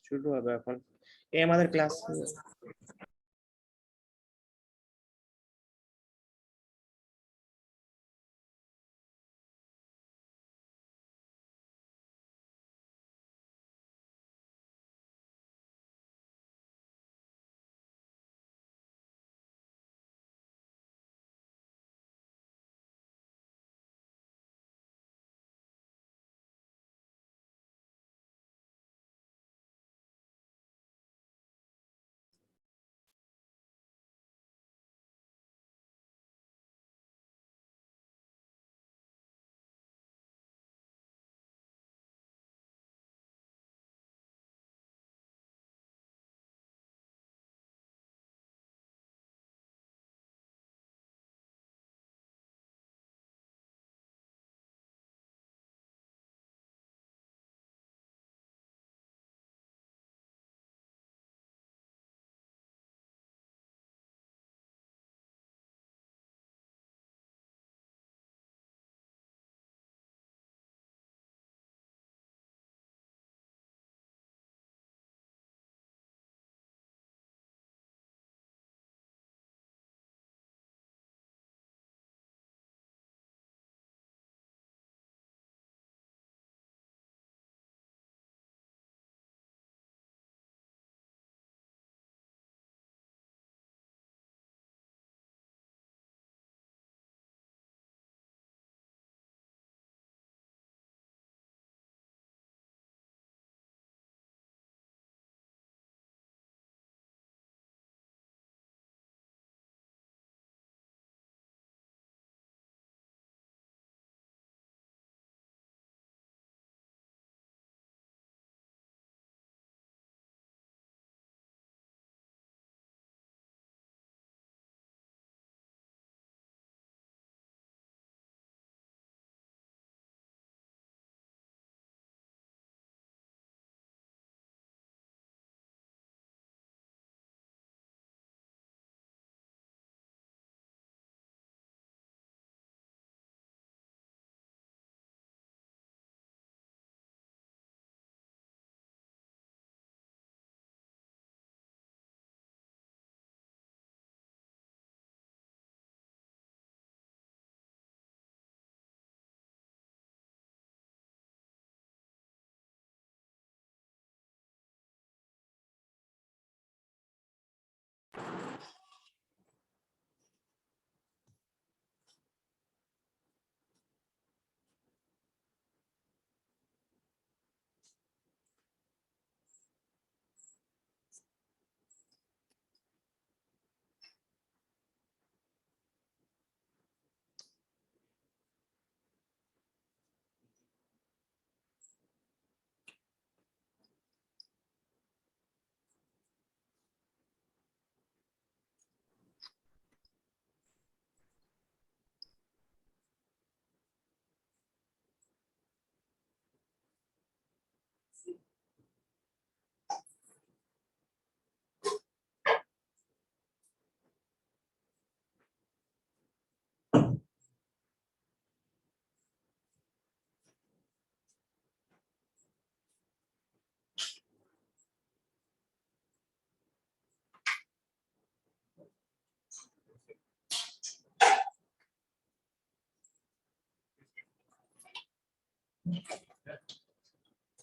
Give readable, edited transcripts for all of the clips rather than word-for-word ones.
শুরু হবে এখন। এই আমাদের class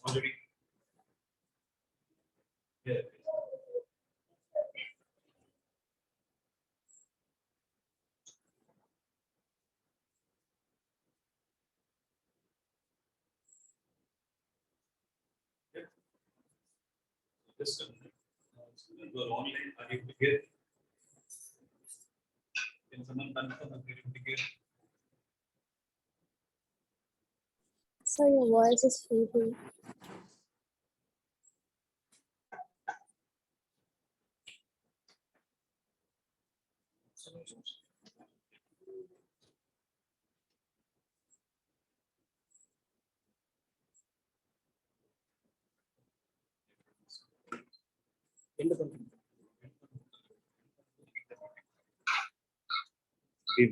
already. Yeah. Just you are online, are you able to get? Can someone confirm if you're able to get? So your voice is fading. Give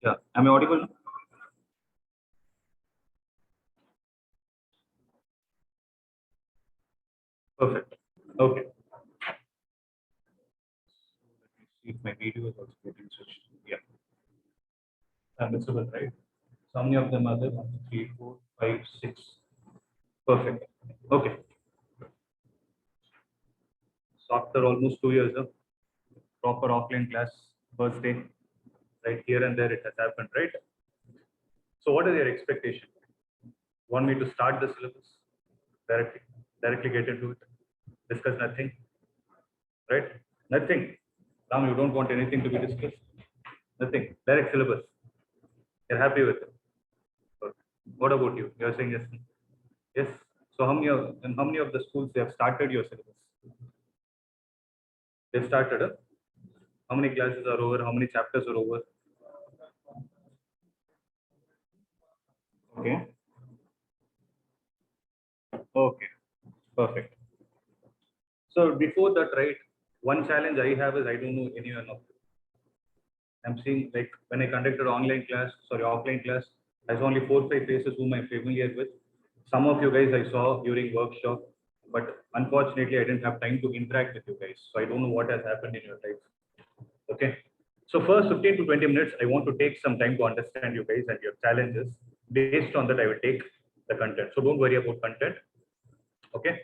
Yeah, am I audible? Perfect. Okay. Let me see if my video is also getting switched. Yeah. I'm visible, right? So how many of them are there? 1, 2, 3, 4, 5, 6. Perfect. Okay. So after almost 2 years of proper offline class, first day, right here and there it has happened, right? So what is your expectation? Want me to start the syllabus directly get into it, discuss nothing, right? Nothing. Ram, you don't want anything to be discussed? Nothing. Direct syllabus. You're happy with it? Okay. What about you? You're saying yes. Yes. So how many of the schools they have started your syllabus? They started. How many classes are over? How many chapters are over? Okay. Okay. Perfect. So before that, right? One challenge I have is I don't know anyone of them. I'm seeing like when I conducted offline class, I saw only 4 5 faces whom I'm familiar with. Some of you guys I saw during workshop, but unfortunately I didn't have time to interact with you guys. So I don't know what has happened in your life. Okay. So first 15 to 20 minutes, I want to take some time to understand you guys and your challenges. Based on that, I will take the content. So don't worry about content. Okay.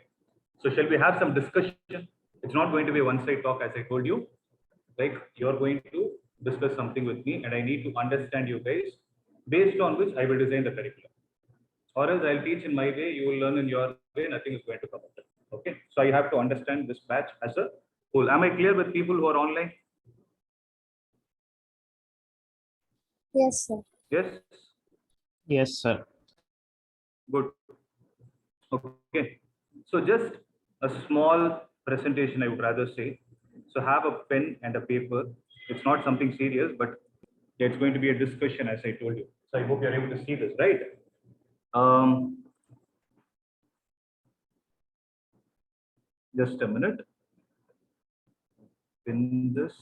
So shall we have some discussion? It's not going to be a one-side talk, as I told you. Like you're going to discuss something with me, and I need to understand you guys, based on which I will design the curriculum. Or else I'll teach in my way, you will learn in your way, nothing is going to come out. Okay. So I have to understand this batch as a whole. Am I clear with people who are online? Yes, sir. Yes. Yes, sir. Good. Okay. So just a small presentation, I would rather say. So have a pen and a paper. It's not something serious, but it's going to be a discussion, as I told you. So I hope you're able to see this, right? Just a minute. Pin this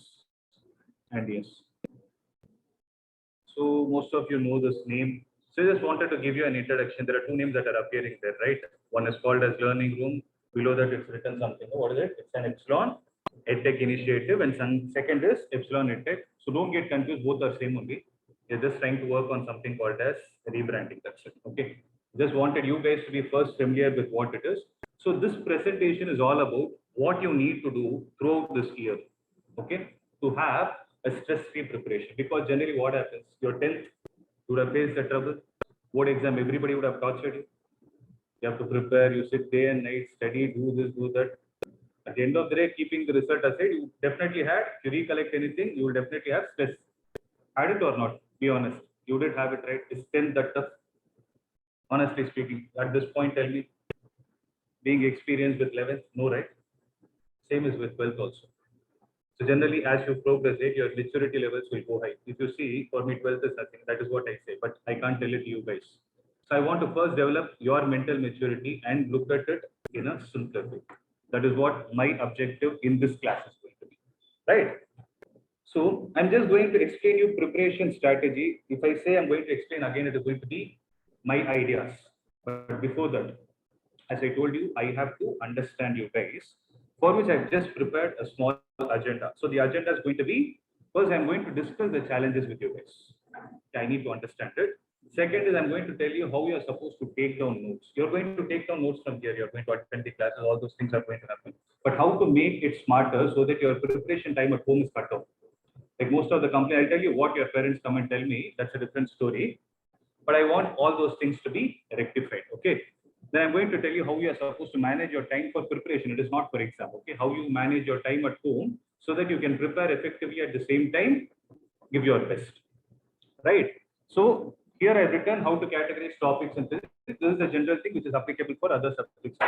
and yes. So most of you know this name. So I just wanted to give you an introduction. There are two names that are appearing there, right? One is called as Learning Room. Below that it's written something. What is it? It's an Epsilon EdTech initiative, and second is Epsilon EdTech. So don't get confused. Both are same only. You're just trying to work on something called as rebranding. That's it. Okay. Just wanted you guys to be first familiar with what it is. So this presentation is all about what you need to do throughout this year. Okay, to have a stress-free preparation, because generally what happens, your 10th, you would have faced the trouble. Board exam, everybody would have tortured you. You have to prepare, you sit day and night, study, do this, do that. At the end of the day, keeping the result aside, you definitely had, if you recollect anything, you will definitely have stress. Had it or not? Be honest. You did have it, right? Is 10 that tough? Honestly speaking, at this point, tell me, being experienced with 11th, no, right? Same is with 12th also. So generally, as you progress, your maturity levels will go high. If you see, for me, 12th is nothing. That is what I say, but I can't tell it to you guys. So I want to first develop your mental maturity and look at it in a simpler way. That is what my objective in this class is going to be, right? So I'm just going to explain you preparation strategy. If I say I'm going to explain again, it is going to be my ideas. But before that, as I told you, I have to understand you guys, for which I've just prepared a small agenda. So the agenda is going to be, first I'm going to discuss the challenges with you guys. I need to understand it. Second is I'm going to tell you how you are supposed to take down notes. You're going to take down notes from here. You're going to attend the classes. All those things are going to happen. But how to make it smarter so that your preparation time at home is cut off. Like most of the company, I'll tell you what your parents come and tell me. That's a different story. But I want all those things to be rectified. Okay. Then I'm going to tell you how you are supposed to manage your time for preparation. It is not for exam. Okay. How you manage your time at home so that you can prepare effectively at the same time, give your best. Right. So here I've written how to categorize topics and physics. This is a general thing which is applicable for other subjects.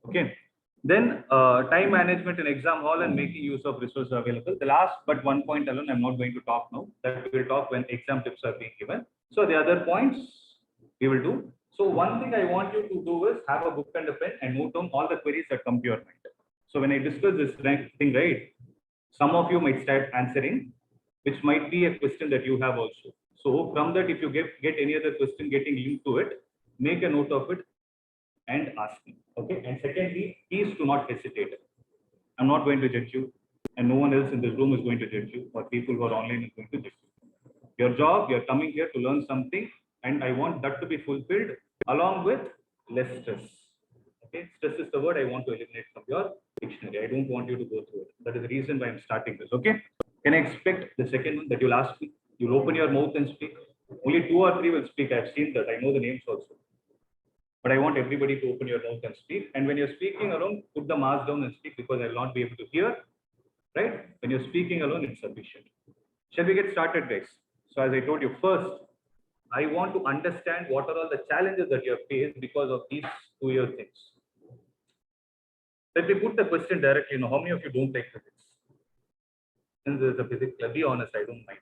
Okay. Then time management in exam hall and making use of resources available. The last but one point alone, I'm not going to talk now. That we will talk when exam tips are being given. So the other points we will do. So one thing I want you to do is have a book and a pen and note down all the queries that come to your mind. So when I discuss this thing, right, some of you might start answering, which might be a question that you have also. So from that, if you get any other question getting linked to it, make a note of it and ask me. Okay. And secondly, please do not hesitate. I'm not going to judge you, and no one else in this room is going to judge you, or people who are online is going to judge you. Your job, you're coming here to learn something, and I want that to be fulfilled along with less stress. Okay, stress is the word I want to eliminate from your dictionary. I don't want you to go through it. That is the reason why I'm starting this. Okay, can I expect the second one that you'll ask me? You'll open your mouth and speak. Only 2 or 3 will speak. I've seen that. I know the names also. But I want everybody to open your mouth and speak. And when you're speaking alone, put the mask down and speak, because I'll not be able to hear. Right? When you're speaking alone, it's sufficient. Shall we get started, guys? So as I told you, first, I want to understand what are all the challenges that you have faced because of these 2-year things. Let me put the question directly. How many of you don't like physics? Since there's a physics, be honest, I don't mind.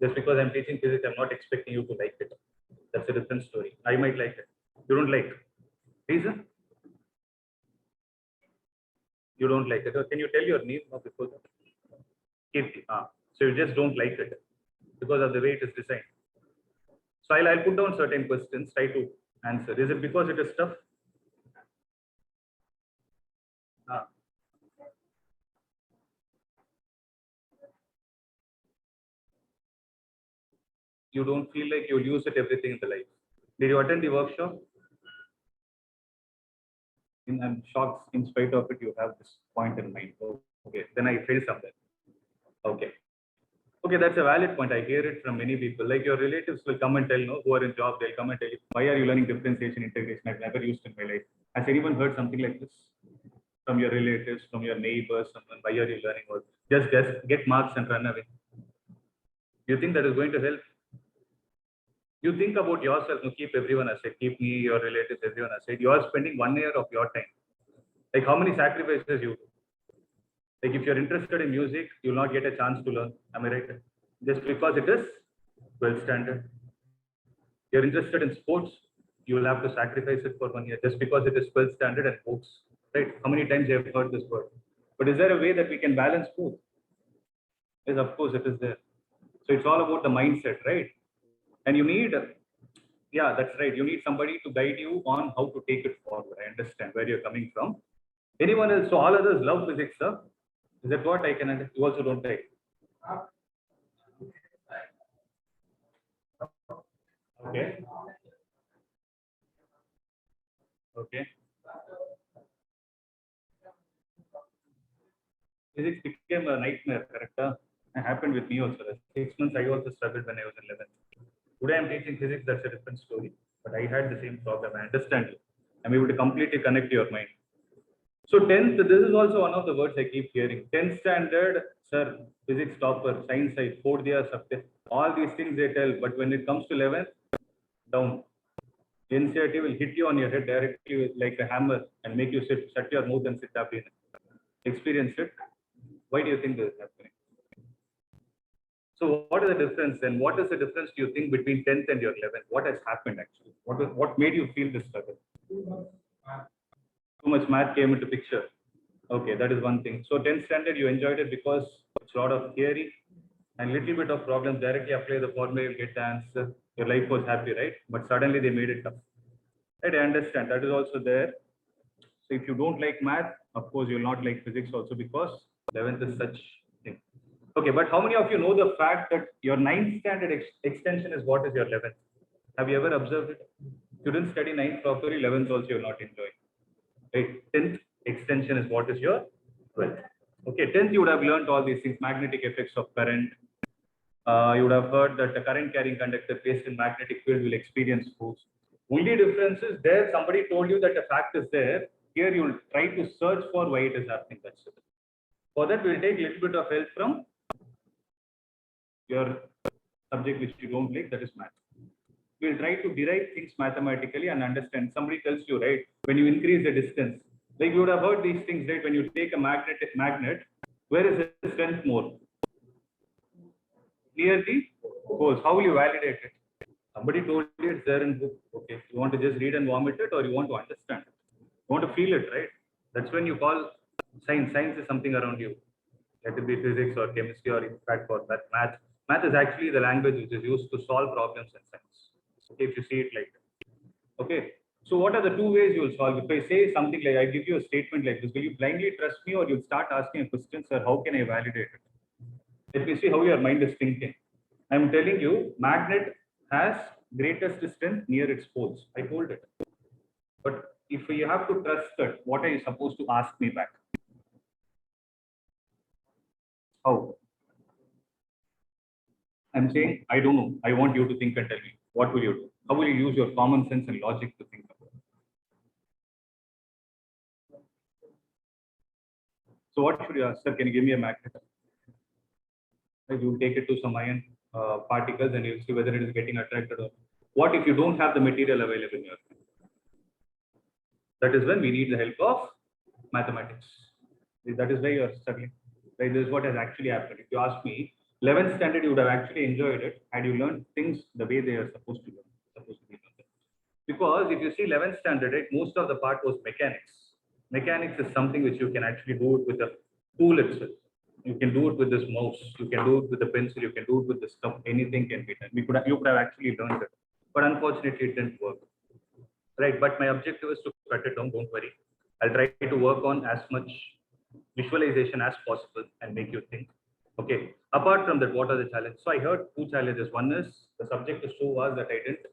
Just because I'm teaching physics, I'm not expecting you to like it. That's a different story. I might like it. You don't like. Reason? You don't like it. Can you tell your name before that? Kirti. So you just don't like it because of the way it is designed. So I'll put down certain questions, try to answer. Is it because it is tough? You don't feel like you'll use it everything in the life. Did you attend the workshop? I'm shocked. In spite of it, you have this point in mind. Okay, then I failed somewhere. Okay. Okay, that's a valid point. I hear it from many people. Like your relatives will come and tell, who are in job, they'll come and tell you, why are you learning differentiation, integration? I've never used in my life. Has anyone heard something like this? From your relatives, from your neighbors, someone, why are you learning all? Just get marks and run away. You think that is going to help? You think about yourself, keep everyone aside, keep me, your relatives, everyone aside. You are spending 1 year of your time. Like how many sacrifices you do? Like if you're interested in music, you'll not get a chance to learn. Am I right? Just because it is 12th standard. You're interested in sports, you will have to sacrifice it for 1 year just because it is 12th standard and books. Right? How many times you have heard this word? But is there a way that we can balance both? Yes, of course it is there. So it's all about the mindset, right? And you need, yeah, that's right. You need somebody to guide you on how to take it forward. I understand where you're coming from. Anyone else? So all others love physics, sir? Is that what I can understand? You also don't like? Okay. Okay. Physics became a nightmare, correct? It happened with me also. 6 months I also struggled when I was in 11th. Today I'm teaching physics, that's a different story. But I had the same problem. I understand you. I'm able to completely connect your mind. So 10th, this is also one of the words I keep hearing. 10th standard, sir, physics topper, science side, 4th year subject. All these things they tell, but when it comes to 11th, down. NCRT will hit you on your head directly like a hammer and make you shut your mouth and sit up in it. Experience it. Why do you think this is happening? So what is the difference then? What is the difference do you think between 10th and your 11th? What has happened actually? What made you feel this struggle? Too much math came into picture. Okay, that is one thing. So 10th standard, you enjoyed it because it's a lot of theory and little bit of problems. Directly apply the formula, you get the answer. Your life was happy, right? But suddenly they made it tough. Right, I understand. That is also there. So if you don't like math, of course, you'll not like physics also because 11th is such thing. Okay, but how many of you know the fact that your 9th standard extension is what is your 11th? Have you ever observed it? If you didn't study 9th properly, 11th also you'll not enjoy. Right? 10th extension is what is your 12th. Okay, 10th you would have learned all these things, magnetic effects of current. You would have heard that the current carrying conductor placed in magnetic field will experience force. Only difference is there, somebody told you that the fact is there. Here you will try to search for why it is happening. That's it. For that, we'll take a little bit of help from your subject which you don't like, that is math. We'll try to derive things mathematically and understand. Somebody tells you, right, when you increase the distance, like you would have heard these things, right? When you take a magnet, where is the strength more? Near the poles. How will you validate it? Somebody told you it's there in book. Okay, you want to just read and vomit it, or you want to understand it? You want to feel it, right? That's when you call science. Science is something around you. Let it be physics or chemistry or in fact for that math. Math is actually the language which is used to solve problems in science. Okay, if you see it like that. Okay. So what are the two ways you will solve? If I say something like, I give you a statement like this, will you blindly trust me or you'll start asking a question, sir, how can I validate it? Let me see how your mind is thinking. I'm telling you, magnet has greatest strength near its poles. I told it. But if you have to trust that, what are you supposed to ask me back? How? I'm saying, I don't know. I want you to think and tell me. What will you do? How will you use your common sense and logic to think about it? So what should you ask? Sir, can you give me a magnet? You take it to some iron particles and you'll see whether it is getting attracted or what if you don't have the material available in your hand? That is when we need the help of mathematics. That is why you are struggling. Right? This is what has actually happened. If you ask me, 11th standard, you would have actually enjoyed it had you learned things the way they are supposed to learn. Because if you see 11th standard, right, most of the part was mechanics. Mechanics is something which you can actually do it with a tool itself. You can do it with this mouse. You can do it with the pencil. You can do it with the stuff. Anything can be done. You could have actually learned it, but unfortunately, it didn't work. Right. But my objective is to cut it down. Don't worry. I'll try to work on as much visualization as possible and make you think. Okay. Apart from that, what are the challenges? So I heard two challenges. One is the subject is so vast that I didn't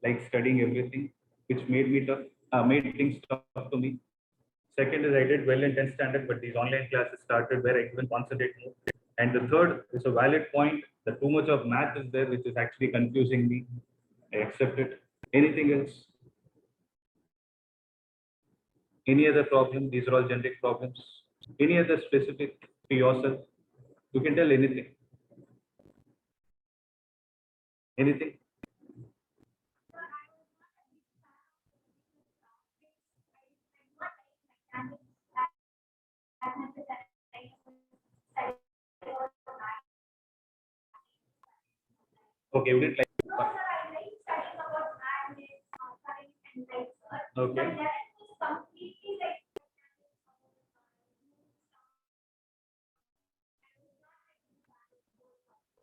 like studying everything, which made me tough, made things tough to me. Second is I did well in 10th standard, but these online classes started where I couldn't concentrate more. And the third is a valid point that too much of math is there, which is actually confusing me. I accept it. Anything else? Any other problem? These are all generic problems. Any other specific to yourself? You can tell anything. Anything? Okay, you didn't like. Okay.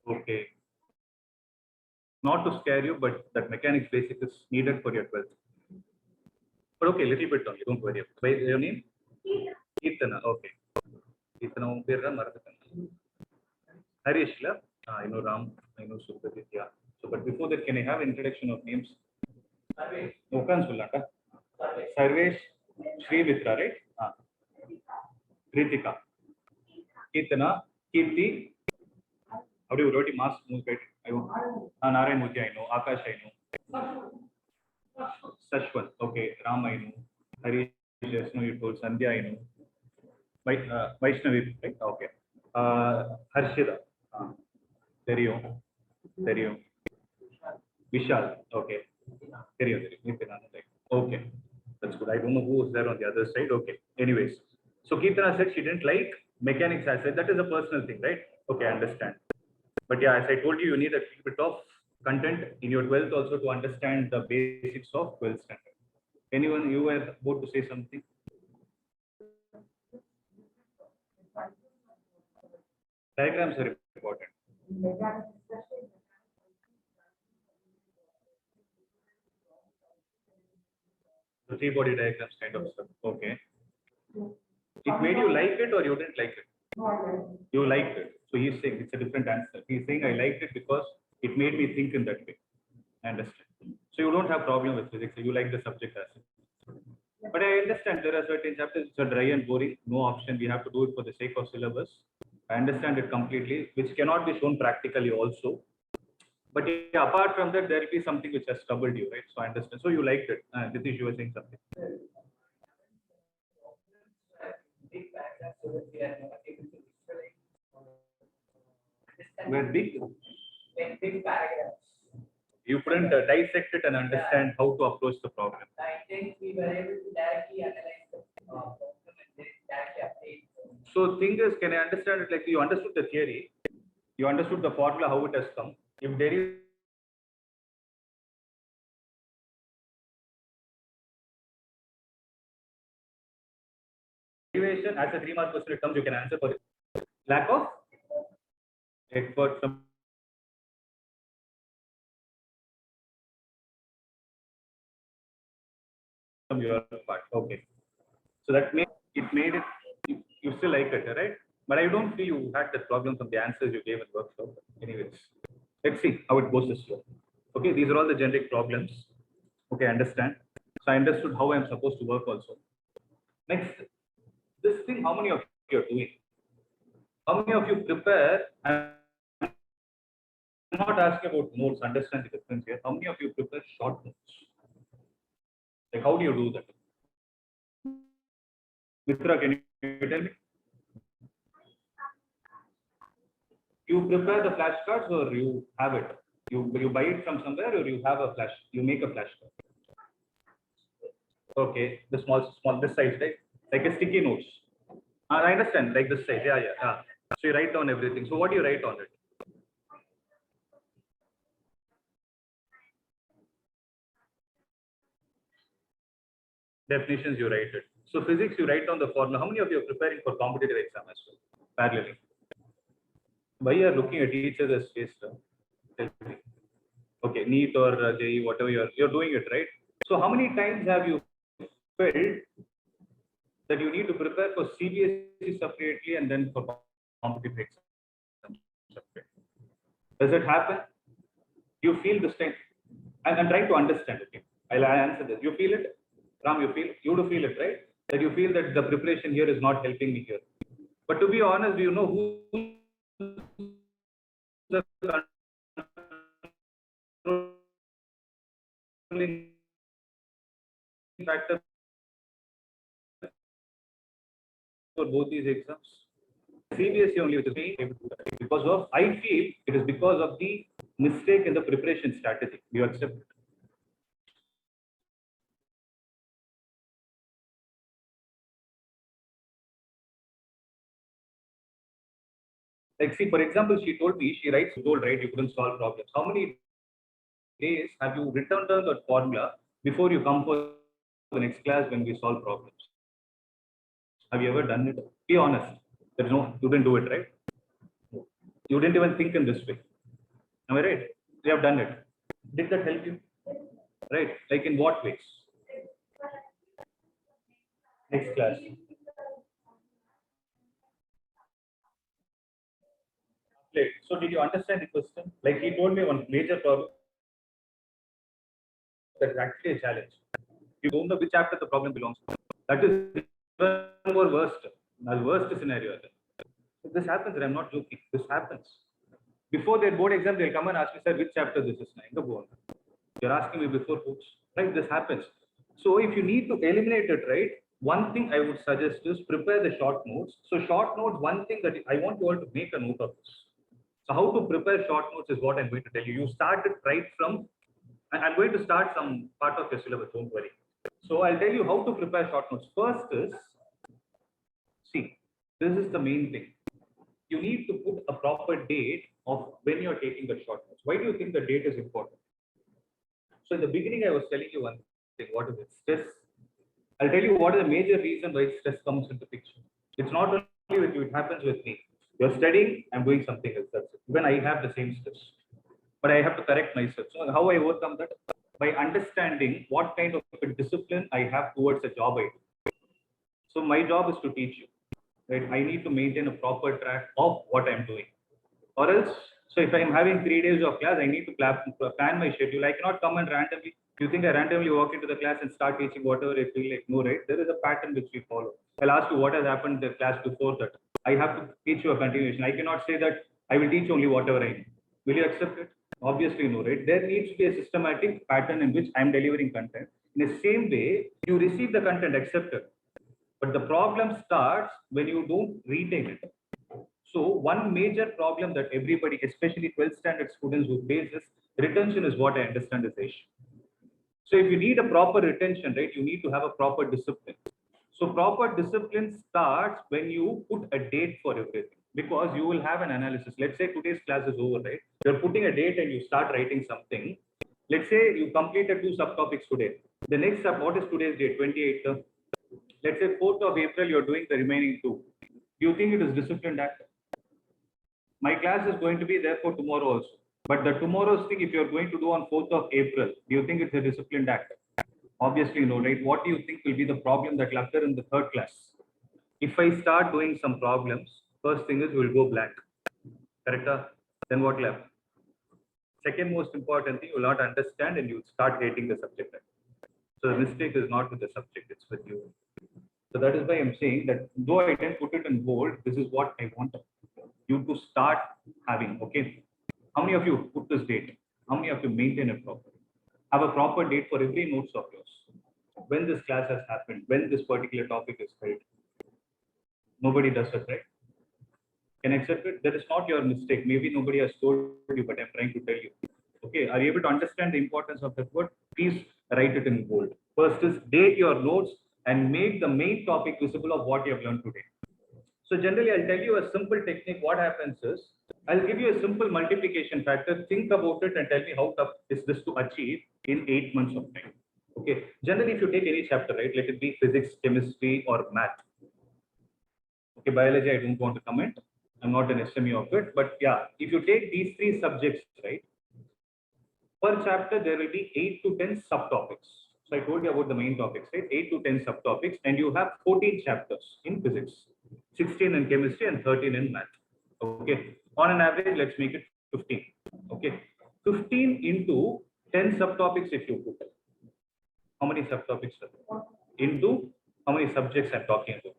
Okay. Not to scare you, but that mechanics basic is needed for your 12th. But okay, little bit only. Don't worry. By your name? Keertana. Okay. Keertana, Harish, I know Ram, I know Sukhaditya. So, but before that, can I have introduction of names? Okan Sulaka. Sarvesh, Sri Mitra, right? Kritika. Keertana, Kirti. How do you write mask movement? I know. Narayan Murthy, I know. Akash, I know. Sashwat, okay. Ram, I know. Harish, yes, no, you told. Sandhya, I know. Vaishnavi, right? Okay. Harshida. Terio. Terio. Vishal, okay. Terio, okay. That's good. I don't know who was there on the other side. Okay. Anyways. So Keertana said she didn't like mechanics. I said that is a personal thing, right? Okay, I understand. But yeah, as I told you, you need a little bit of content in your 12th also to understand the basics of 12th standard. Anyone, you were about to say something? Diagrams are important. The three body diagrams kind of stuff. Okay. It made you like it or you didn't like it? You liked it. So he's saying it's a different answer. He's saying I liked it because it made me think in that way. I understand. So you don't have problem with physics. You like the subject as it. But I understand there are certain chapters which are dry and boring. No option. We have to do it for the sake of syllabus. I understand it completely, which cannot be shown practically also. But yeah, apart from that, there will be something which has troubled you, right? So I understand. So you liked it. Nitish, you were saying something. Were big. Big paragraphs. You couldn't dissect it and understand how to approach the problem. I think we were able to directly analyze the problem and then directly update. So thing is, can I understand it like you understood the theory, you understood the formula, how it has come. If derivation as a 3-mark question comes, you can answer for it. Lack of effort from from your part. Okay. So that made it, you still like it, right? But I don't feel you had that problem from the answers you gave in workshop. Anyways, let's see how it goes this year. Okay, these are all the generic problems. Okay, I understand. So I understood how I'm supposed to work also. Next, this thing, how many of you are doing? How many of you prepare? I'm not asking about notes, understand the difference here. How many of you prepare short notes? Like, how do you do that? Mitra, can you tell me? You prepare the flashcards or you have it? You buy it from somewhere or you have a flash, you make a flashcard? Okay, the small this size, right? Like a sticky notes. I understand, like this size. Yeah. So you write down everything. So what do you write on it? Definitions, you write it. So physics, you write down the formula. How many of you are preparing for competitive exam as well? Parallelly. Why you are looking at each other's face? Tell me. Okay, NEET or JEE, whatever you're doing it, right? So how many times have you felt that you need to prepare for CBSE separately and then for competitive exam separately? Does it happen? You feel this time? I'm trying to understand. Okay, I'll answer this. You feel it, Ram? You do feel it, right? That you feel that the preparation here is not helping me here. But to be honest, do you know who the controlling factor for both these exams? CBSE only, which is being able to do that. Because of, I feel it is because of the mistake in the preparation strategy. Do you accept it? Like, see, for example, she told me, she writes, told, right, you couldn't solve problems. How many days have you written down that formula before you come for the next class when we solve problems? Have you ever done it? Be honest. There's no, you didn't do it, right? You didn't even think in this way. Am I right? You have done it. Did that help you? Right? Like in what ways? Next class. Right. So did you understand the question? Like he told me one major problem that's actually a challenge. You don't know which chapter the problem belongs to. That is even more worst. The worst scenario. This happens, and I'm not joking. This happens. Before their board exam, they'll come and ask me, sir, which chapter this is now? You're asking me before books. Right? This happens. So if you need to eliminate it, right? One thing I would suggest is prepare the short notes. So short notes, one thing that I want you all to make a note of this. So how to prepare short notes is what I'm going to tell you. You start it right from, and I'm going to start some part of your syllabus, don't worry. So I'll tell you how to prepare short notes. First is, see, this is the main thing. You need to put a proper date of when you're taking the short notes. Why do you think the date is important? So in the beginning, I was telling you one thing. What is it? Stress. I'll tell you what is the major reason why stress comes into picture. It's not only with you, it happens with me. You're studying, I'm doing something else. That's it. Even I have the same stress. But I have to correct myself. So how I overcome that? By understanding what kind of a discipline I have towards a job I do. So my job is to teach you. Right? I need to maintain a proper track of what I'm doing. Or else, so if I'm having 3 days of class, I need to plan my schedule. I cannot come and randomly, you think I randomly walk into the class and start teaching whatever I feel like? No, right? There is a pattern which we follow. I'll ask you what has happened in the class before that. I have to teach you a continuation. I cannot say that I will teach only whatever I know. Will you accept it? Obviously, no, right? There needs to be a systematic pattern in which I'm delivering content. In the same way, you receive the content, accept it. But the problem starts when you don't retain it. So one major problem that everybody, especially 12th standard students who face is retention is what I understand is the issue. So if you need a proper retention, right, you need to have a proper discipline. So proper discipline starts when you put a date for everything, because you will have an analysis. Let's say today's class is over, right? You're putting a date and you start writing something. Let's say you completed 2 subtopics today. The next sub, what is today's date? 28th. Let's say 4th of April, you're doing the remaining 2. Do you think it is disciplined act? My class is going to be there for tomorrow also. But the tomorrow's thing, if you're going to do on 4th of April, do you think it's a disciplined act? Obviously, no, right? What do you think will be the problem that will occur in the third class? If I start doing some problems, first thing is we'll go blank. Correct? Then what left? Second most important thing, you will not understand and you start hating the subject. So the mistake is not with the subject, it's with you. So that is why I'm saying that though I didn't put it in bold, this is what I want you to start having. Okay. How many of you put this date? How many of you maintain it properly? Have a proper date for every notes of yours. When this class has happened, when this particular topic is held. Nobody does it, right? Can I accept it? That is not your mistake. Maybe nobody has told you, but I'm trying to tell you. Okay, are you able to understand the importance of that word? Please write it in bold. First is date your notes and make the main topic visible of what you have learned today. So generally, I'll tell you a simple technique. What happens is, I'll give you a simple multiplication factor. Think about it and tell me how tough is this to achieve in 8 months of time. Okay. Generally, if you take any chapter, right, let it be physics, chemistry, or math. Okay, biology, I don't want to comment. I'm not an SME of it. But yeah, if you take these 3 subjects, right, per chapter, there will be 8 to 10 subtopics. So I told you about the main topics, right? 8 to 10 subtopics, and you have 14 chapters in physics, 16 in chemistry, and 13 in math. Okay. On an average, let's make it 15. Okay. 15 into 10 subtopics if you put. How many subtopics? Into how many subjects I'm talking about?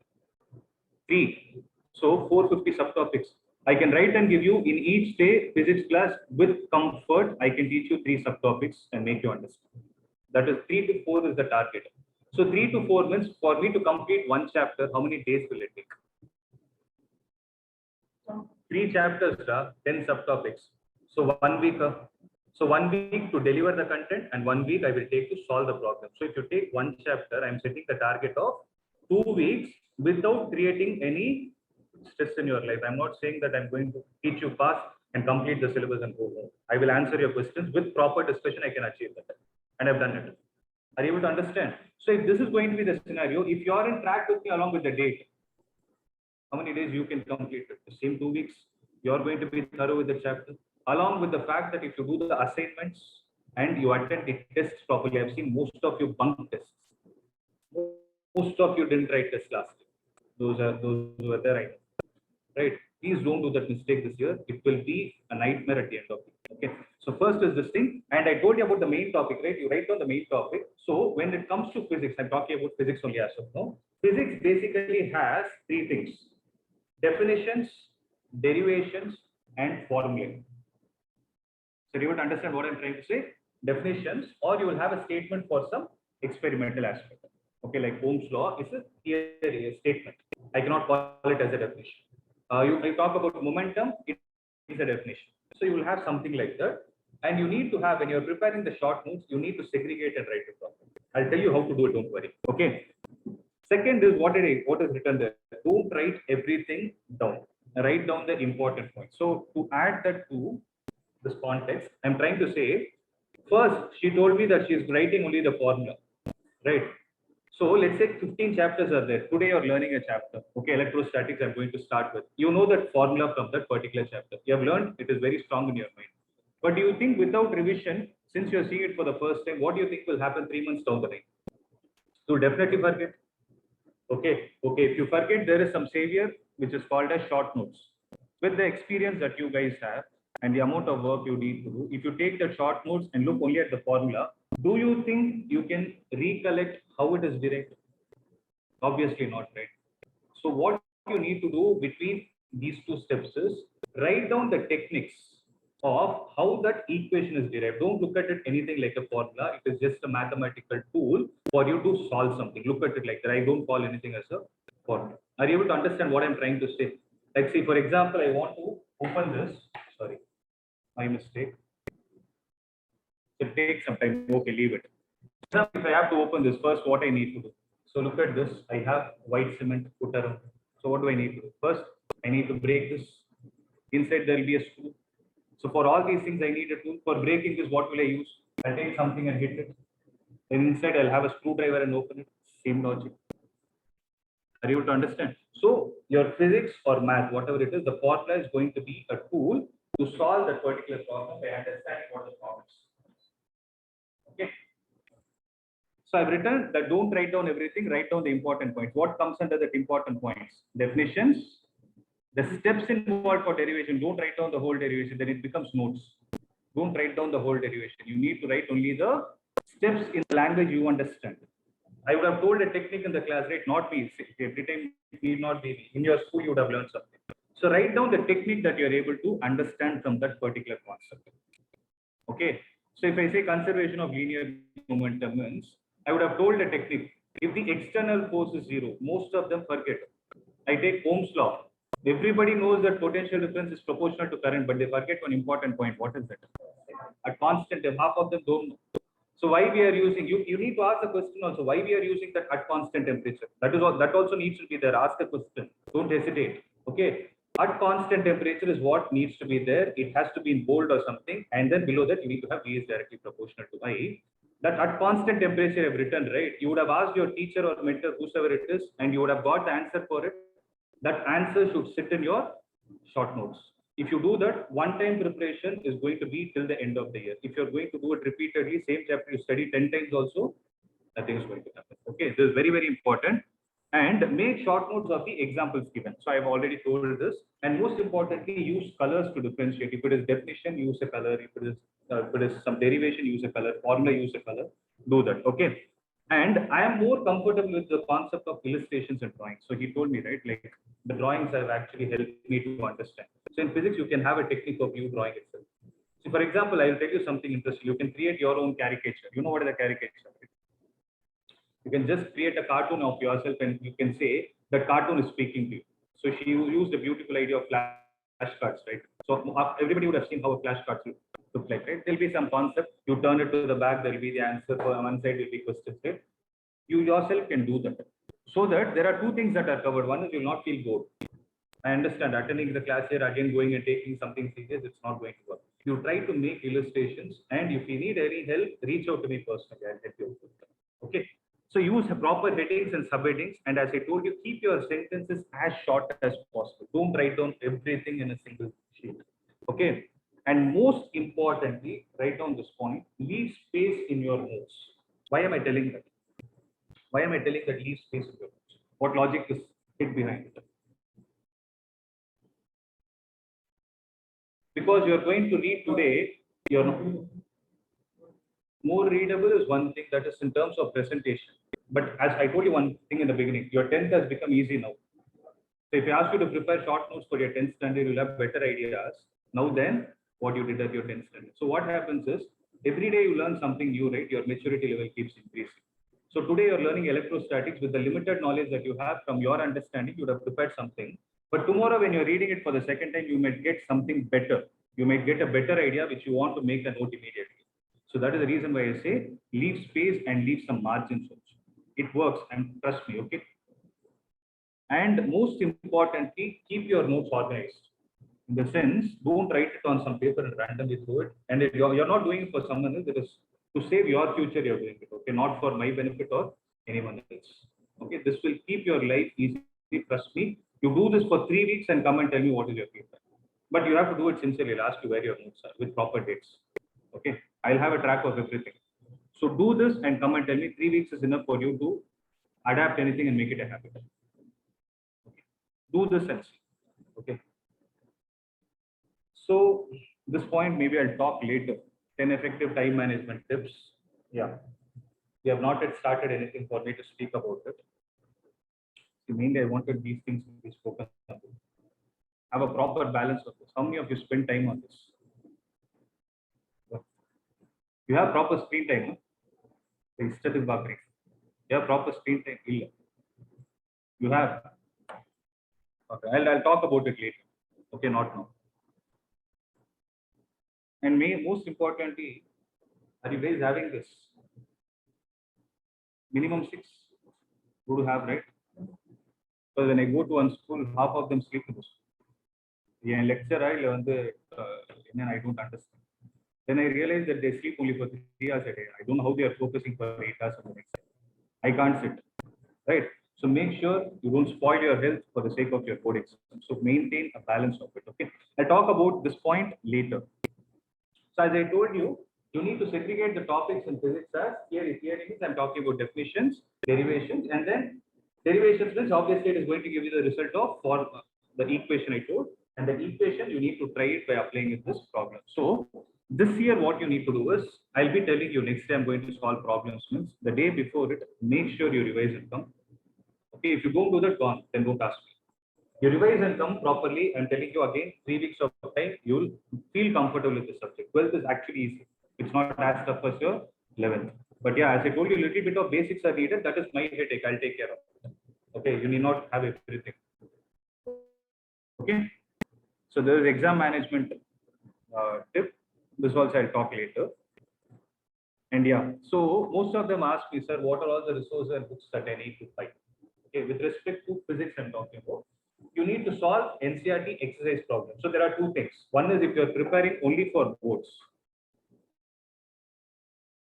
3. So 450 subtopics. I can write and give you in each day physics class with comfort. I can teach you 3 subtopics and make you understand. That is 3 to 4 is the target. So 3 to 4 means for me to complete one chapter, how many days will it take? 3 chapters, 10 subtopics. So 1 week. So 1 week to deliver the content and 1 week I will take to solve the problem. So if you take one chapter, I'm setting the target of 2 weeks without creating any stress in your life. I'm not saying that I'm going to teach you fast and complete the syllabus and go home. I will answer your questions with proper discussion. I can achieve that. And I've done it. Are you able to understand? So if this is going to be the scenario, if you are in track with me along with the date, how many days you can complete it? The same 2 weeks. You're going to be thorough with the chapter. Along with the fact that if you do the assignments and you attend the tests properly, I've seen most of you bunk tests. Most of you didn't write tests last year. Those were there, right? Please don't do that mistake this year. It will be a nightmare at the end of it. Okay. So first is this thing, and I told you about the main topic, right? You write down the main topic. So when it comes to physics, I'm talking about physics only as of now. Physics basically has 3 things: definitions, derivations, and formulae. So you would understand what I'm trying to say? Definitions, or you will have a statement for some experimental aspect. Okay, like Ohm's law is a theory, a statement. I cannot call it as a definition. You talk about momentum, it is a definition. So you will have something like that. And you need to have, when you're preparing the short notes, you need to segregate and write it properly. I'll tell you how to do it, don't worry. Okay. Second is what is written there. Don't write everything down. Write down the important points. So to add that to this context, I'm trying to say, first, she told me that she's writing only the formula, right? So let's say 15 chapters are there. Today you're learning a chapter. Okay, electrostatics I'm going to start with. You know that formula from that particular chapter. You have learned, it is very strong in your mind. But do you think without revision, since you're seeing it for the first time, what do you think will happen 3 months down the line? So definitely forget. Okay, if you forget, there is some savior which is called as short notes. With the experience that you guys have and the amount of work you need to do, if you take the short notes and look only at the formula, do you think you can recollect how it is derived? Obviously not, right? So what you need to do between these 2 steps is write down the techniques of how that equation is derived. Don't look at it anything like a formula. It is just a mathematical tool for you to solve something. Look at it like that. I don't call anything as a formula. Are you able to understand what I'm trying to say? Like, see, for example, I want to open this. Sorry, my mistake. It takes some time. Okay, leave it. If I have to open this, first what I need to do. So look at this. I have white cement put around. So what do I need to do? First, I need to break this. Inside there will be a screw. So for all these things I need a tool. For breaking this, what will I use? I'll take something and hit it. Then inside I'll have a screwdriver and open it. Same logic. Are you able to understand? So your physics or math, whatever it is, the formula is going to be a tool to solve that particular problem by understanding what the problem is. Okay. So I've written that don't write down everything, write down the important points. What comes under that important points? Definitions, the steps involved for derivation. Don't write down the whole derivation, then it becomes notes. Don't write down the whole derivation. You need to write only the steps in the language you understand. I would have told a technique in the class, right? Not me. Every time it need not be me. In your school, you would have learned something. So write down the technique that you're able to understand from that particular concept. Okay. So if I say conservation of linear momentum means, I would have told a technique. If the external force is zero, most of them forget. I take Ohm's law. Everybody knows that potential difference is proportional to current, but they forget one important point. What is that? At constant, half of them don't know. So why we are using, you need to ask the question also, why we are using that at constant temperature. That is all, that also needs to be there. Ask the question. Don't hesitate. Okay. At constant temperature is what needs to be there. It has to be in bold or something. And then below that, you need to have V is directly proportional to I. That at constant temperature I've written, right? You would have asked your teacher or mentor, whoever it is, and you would have got the answer for it. That answer should sit in your short notes. If you do that, one-time preparation is going to be till the end of the year. If you're going to do it repeatedly, same chapter you study 10 times also, nothing is going to happen. Okay, this is very, very important. And make short notes of the examples given. So I've already told this. And most importantly, use colors to differentiate. If it is definition, use a color. If it is some derivation, use a color. Formula, use a color. Do that. Okay. And I am more comfortable with the concept of illustrations and drawings. So he told me, right, like the drawings have actually helped me to understand. So in physics, you can have a technique of you drawing itself. So for example, I'll tell you something interesting. You can create your own caricature. You know what is a caricature? Right? You can just create a cartoon of yourself and you can say that cartoon is speaking to you. So she used a beautiful idea of flashcards, right? So everybody would have seen how a flashcard look like, right? There'll be some concept. You turn it to the back, there'll be the answer. For one side will be questions, right? You yourself can do that. So that there are two things that are covered. One is you'll not feel bored. I understand attending the class here, again going and taking something serious, it's not going to work. You try to make illustrations, and if you need any help, reach out to me personally. I'll help you. Okay. So use proper headings and subheadings, and as I told you, keep your sentences as short as possible. Don't write down everything in a single sheet. Okay. And most importantly, write down this point, leave space in your notes. Why am I telling that? Why am I telling that leave space in your notes? What logic is it behind it? Because you're going to read today, you're not, more readable is one thing, that is in terms of presentation. But as I told you one thing in the beginning, your 10th has become easy now. So if I ask you to prepare short notes for your 10th standard, you'll have better ideas now than what you did at your 10th standard. So what happens is, every day you learn something new, right? Your maturity level keeps increasing. So today you're learning electrostatics with the limited knowledge that you have from your understanding, you would have prepared something. But tomorrow when you're reading it for the second time, you might get something better. You might get a better idea which you want to make a note immediately. So that is the reason why I say leave space and leave some margins also. It works, and trust me, okay? And most importantly, keep your notes organized. In the sense, don't write it on some paper and randomly throw it. And if you're not doing it for someone else, it is to save your future, you're doing it, okay? Not for my benefit or anyone else. Okay, this will keep your life easy. Trust me. You do this for 3 weeks and come and tell me what is your feedback. But you have to do it sincerely. I'll ask you where your notes are with proper dates. Okay, I'll have a track of everything. So do this and come and tell me 3 weeks is enough for you to adapt anything and make it a habit. Okay. Do this and see. Okay. So this point maybe I'll talk later. 10 effective time management tips. Yeah. We have not yet started anything for me to speak about it. So mainly I wanted these things to be spoken about. Have a proper balance of this. How many of you spend time on this? You have proper screen time. Huh? You have proper screen time. You have. Okay, I'll talk about it later. Okay, not now. And most importantly, are you guys having this? Minimum 6 you do have, right? Because when I go to one school, half of them sleep in this. Yeah, lecture I learn and I don't understand. Then I realized that they sleep only for 3 hours a day. I don't know how they are focusing for 8 hours on the next day. I can't sit, right? So make sure you don't spoil your health for the sake of your board exam. So maintain a balance of it, okay? I'll talk about this point later. So as I told you, You need to segregate the topics in physics as here means I'm talking about definitions, derivations, and then derivations means obviously it is going to give you the result of for the equation I told, and the equation you need to try it by applying in this problem. So this year what you need to do is I'll be telling you next time I'm going to solve problems means the day before it, make sure you revise and come. Okay, if you don't do that, gone, then don't ask me. You revise and come properly. I'm telling you again, 3 weeks of time, you'll feel comfortable with the subject. 12th is actually easy. It's not as tough as your 11th. But yeah, as I told you, a little bit of basics are needed. That is my headache. I'll take care of it. Okay, you need not have everything. Okay, so there is exam management tip. This also I'll talk later. And yeah, so most of them ask me, sir, what are all the resources and books that I need to find? Okay, with respect to physics, I'm talking about. You need to solve NCERT exercise problems. So there are two things. One is if you're preparing only for boards.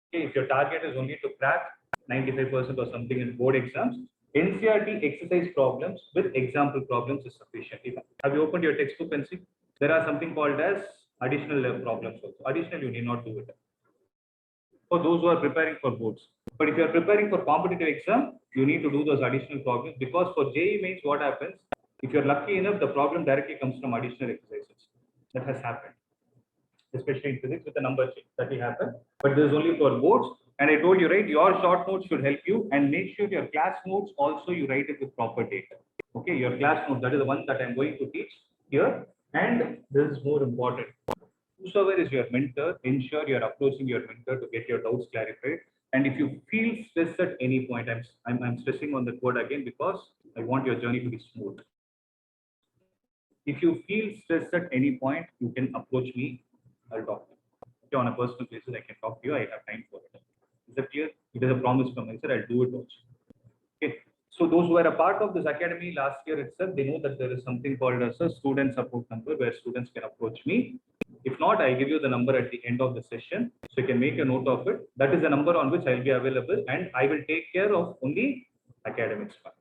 Okay, if your target is only to crack 95% or something in board exams, NCERT exercise problems with example problems is sufficient. Have you opened your textbook and see? There are something called as additional problems also. Additional, you need not do it. For those who are preparing for boards. But if you are preparing for competitive exam, you need to do those additional problems because for JEE mains, what happens? If you're lucky enough, the problem directly comes from additional exercises. That has happened, especially in physics with the number change. That will happen. But this is only for boards. And I told you, right, your short notes should help you and make sure your class notes also you write it with proper data. Okay, your class notes, that is the one that I'm going to teach here. And this is more important. Whosoever is your mentor, ensure you're approaching your mentor to get your doubts clarified. And if you feel stressed at any point, I'm stressing on the word again because I want your journey to be smooth. If you feel stressed at any point, you can approach me. I'll talk to you. Okay, on a personal basis, I can talk to you. I have time for it. Is that clear? It is a promise from my side. I'll do it also. Okay. So those who are a part of this academy last year itself, they know that there is something called as a student support number where students can approach me. If not, I give you the number at the end of the session. So you can make a note of it. That is the number on which I'll be available and I will take care of only academics part.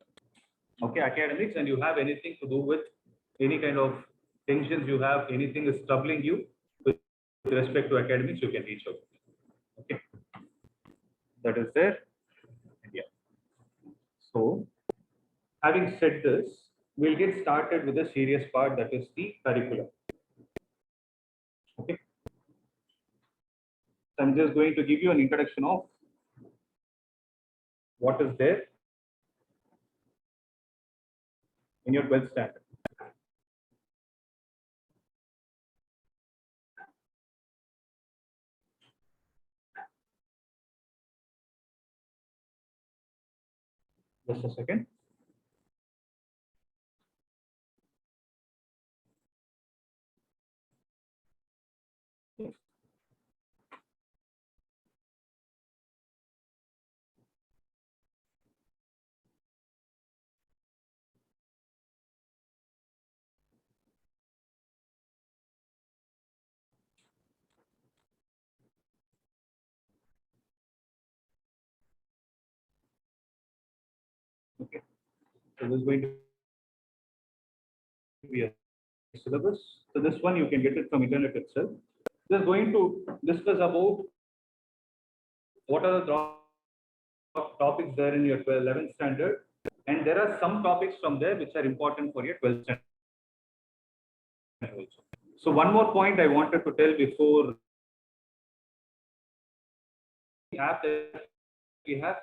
Okay, academics, and you have anything to do with any kind of tensions you have, anything is troubling you with respect to academics, you can reach out. Okay, that is there. Yeah. So, having said this, we'll get started with the serious part, that is the curriculum. Okay. So I'm just going to give you an introduction of what is there in your 12th standard. Just a second. Okay. So this is going to be a syllabus. So this one you can get it from internet itself. Just going to discuss about what are the topics there in your 11th standard, and there are some topics from there which are important for your 12th standard also. So one more point I wanted to tell before the app that we have,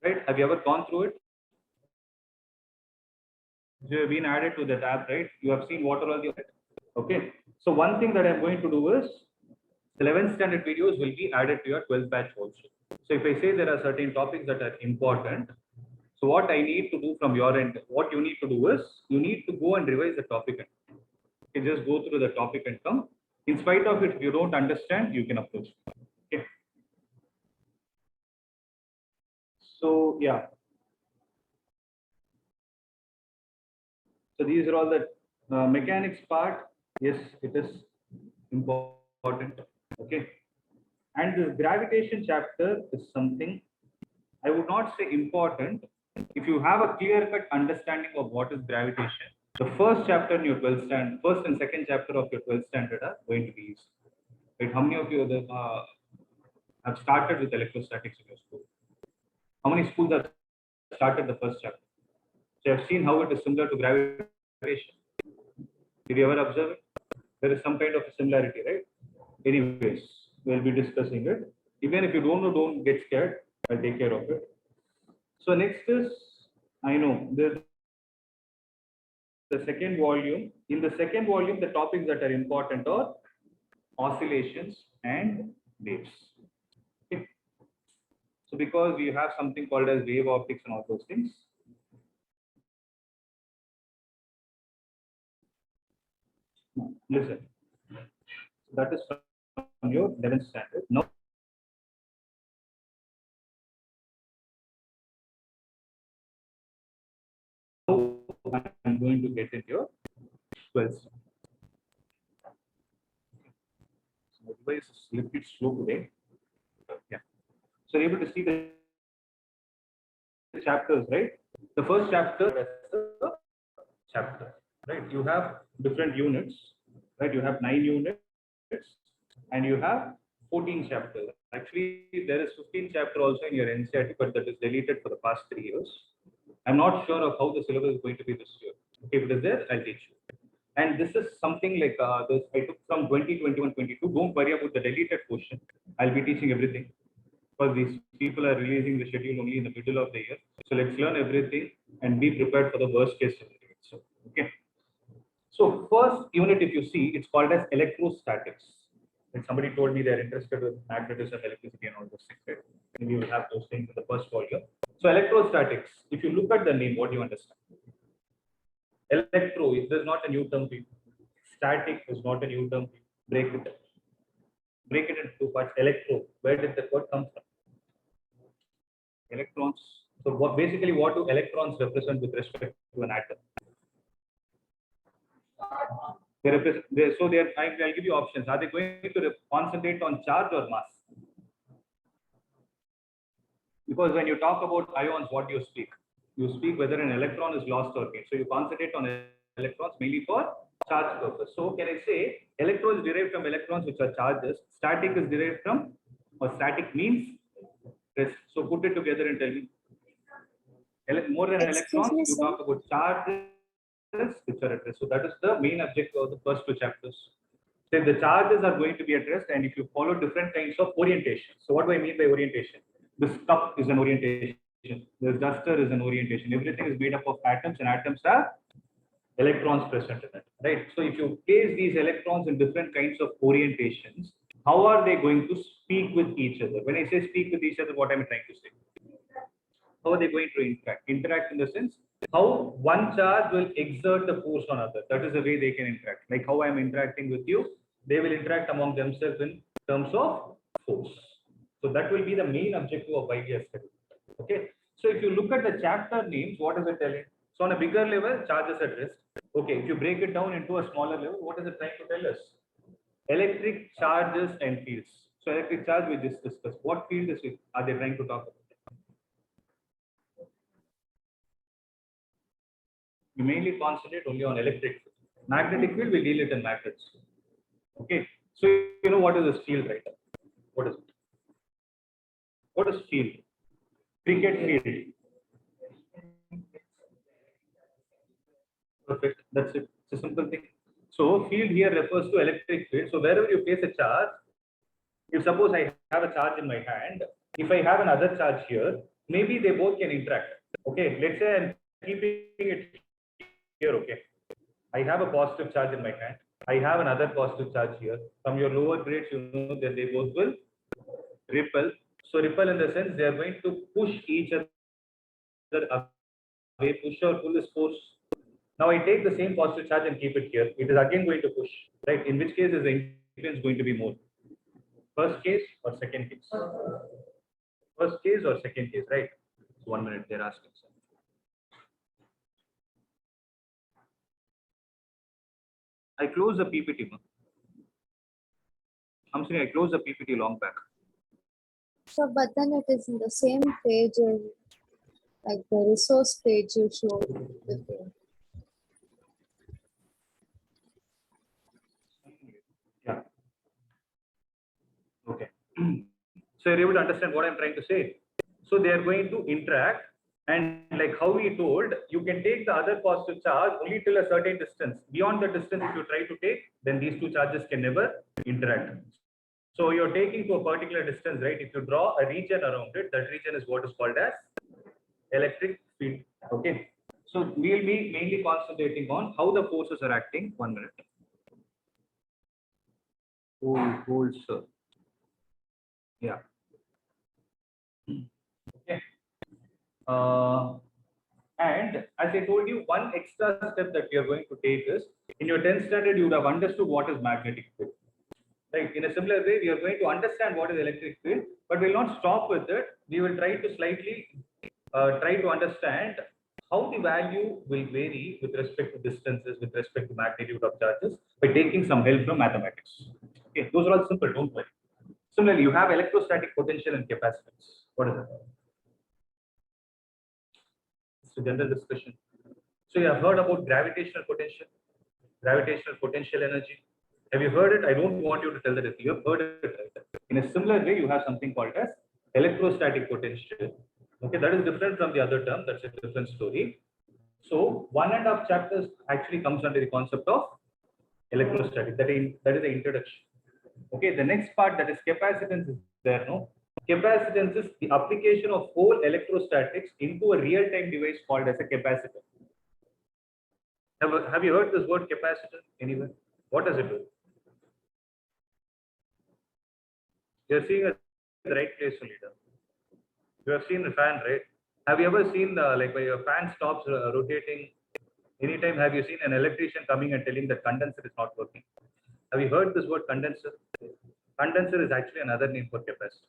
right? Have you ever gone through it? You have been added to that app, right? You have seen what are all the okay. So one thing that I'm going to do is 11th standard videos will be added to your 12th batch also. So if I say there are certain topics that are important, so what I need to do from your end, what you need to do is you need to go and revise the topic. You just go through the topic and come. In spite of it, if you don't understand, you can approach. Okay. So yeah. So these are all the mechanics part. Yes, it is important. Okay. And this gravitation chapter is something I would not say important. If you have a clear-cut understanding of what is gravitation, the first chapter in your 12th standard, first and second chapter of your 12th standard are going to be easy. Right? How many of you have started with electrostatics in your school? How many schools have started the first chapter? So you have seen how it is similar to gravitation. Did you ever observe it? There is some kind of a similarity, right? Anyways, we'll be discussing it. Even if you don't know, don't get scared. I'll take care of it. So next is, I know the second volume. In the second volume, the topics that are important are oscillations and waves. Okay. So because we have something called as wave optics and all those things. Now, listen. That is from your 11th standard. Now I'm going to get into your 12th. So my device is a little bit slow today. Yeah. So you're able to see the chapters, right? The first chapter is the chapter, right? You have different units, right? You have 9 units and you have 14 chapters. Actually, there is 15 chapter also in your NCERT, but that is deleted for the past 3 years. I'm not sure of how the syllabus is going to be this year. If it is there, I'll teach you. And this is something like this I took from 2021-22. Don't worry about the deleted portion. I'll be teaching everything because these people are releasing the schedule only in the middle of the year. So let's learn everything and be prepared for the worst case scenario. So, okay. So first unit, if you see, it's called as electrostatics. Like somebody told me they're interested with magnetism, electricity, and all those things. Right? And you will have those things in the first volume. So electrostatics, if you look at the name, what do you understand? Electro, there's not a new term to you. Static is not a new term. Break it. Break it into 2 parts. Electro, where did that word come from? Electrons. So basically, what do electrons represent with respect to an atom? They represent. I'll give you options. Are they going to concentrate on charge or mass? Because when you talk about ions, what do you speak? You speak whether an electron is lost or gained. So you concentrate on electrons mainly for charge purpose. So can I say electrons derived from electrons, which are charges? Static is derived from, or static means rest. So put it together and tell me. More than electrons, you talk about charges which are at rest. So that is the main objective of the first 2 chapters. So the charges are going to be at rest, and if you follow different kinds of orientation. So what do I mean by orientation? This cup is an orientation. This duster is an orientation. Everything is made up of atoms, and atoms are electrons present in it, right? So if you place these electrons in different kinds of orientations, how are they going to speak with each other? When I say speak with each other, what am I trying to say? How are they going to interact? Interact in the sense how one charge will exert the force on other. That is the way they can interact. Like how I am interacting with you, they will interact among themselves in terms of force. So that will be the main objective of YGS study. Okay. So if you look at the chapter names, what is it telling? So on a bigger level, charges at rest. Okay. If you break it down into a smaller level, what is it trying to tell us? Electric charges and fields. So electric charge we just discussed. What field are they trying to talk about? We mainly concentrate only on electric field. Magnetic field, we deal it in magnets. Okay. So you know what is this field, right? What is it? What is field? Cricket field. Perfect. That's it. It's a simple thing. So field here refers to electric field. So wherever you place a charge, if suppose I have a charge in my hand, if I have another charge here, maybe they both can interact. Okay. Let's say I'm keeping it here. Okay. I have a positive charge in my hand. I have another positive charge here. From your lower grades, you know that they both will repel. So repel in the sense they are going to push each other away. Push or pull is force. Now I take the same positive charge and keep it here. It is again going to push, right? In which case is the influence going to be more? First case or second case? First case or second case, right? So 1 minute, they're asking. I close the PPT. I'm saying I closed the PPT long back. So, but then it is in the same page, like the resource page you showed before. Yeah. So you're able to understand what I'm trying to say. So they are going to interact, and like how we told, you can take the other positive charge only till a certain distance. Beyond the distance, if you try to take, then these two charges can never interact. So you're taking to a particular distance, right? If you draw a region around it, that region is what is called as electric field. Okay. So we'll be mainly concentrating on how the forces are acting. 1 minute. Hold, sir. Yeah. Okay. And as I told you, one extra step that we are going to take is, in your 10th standard, you would have understood what is magnetic field. Right. In a similar way, we are going to understand what is electric field, but we'll not stop with it. We will try to slightly try to understand how the value will vary with respect to distances, with respect to magnitude of charges, by taking some help from mathematics. Okay, those are all simple, don't worry. Similarly, you have electrostatic potential and capacitance. What is it? It's a general discussion. So you have heard about gravitational potential energy. Have you heard it? I don't want you to tell that if you have heard it. Right? In a similar way, you have something called as electrostatic potential. Okay, that is different from the other term. That's a different story. So 1.5 chapters actually comes under the concept of electrostatic. That is the introduction. Okay, the next part, that is capacitance, is there. No, capacitance is the application of whole electrostatics into a real-time device called as a capacitor. Have you heard this word capacitor anywhere? What does it do? You're seeing at the right place, leader. You have seen the fan, right? Have you ever seen like when your fan stops rotating? Anytime have you seen an electrician coming and telling that condenser is not working? Have you heard this word condenser? Condenser is actually another name for capacitor.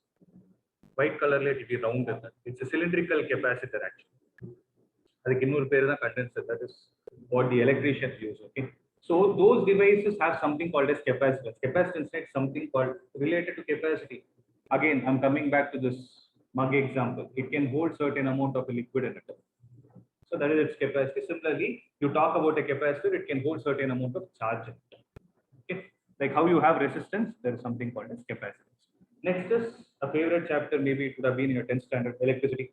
White color light, if you round it, it's a cylindrical capacitor actually. Condenser, that is what the electricians use. Okay. So those devices have something called as capacitance. Capacitance is something called related to capacity. Again, I'm coming back to this mug example. It can hold certain amount of a liquid in it. So that is its capacity. Similarly, you talk about a capacitor, it can hold certain amount of charge in it. Okay. Like how you have resistance, there is something called as capacitance. Next is a favorite chapter, maybe it would have been in your 10th standard, electricity.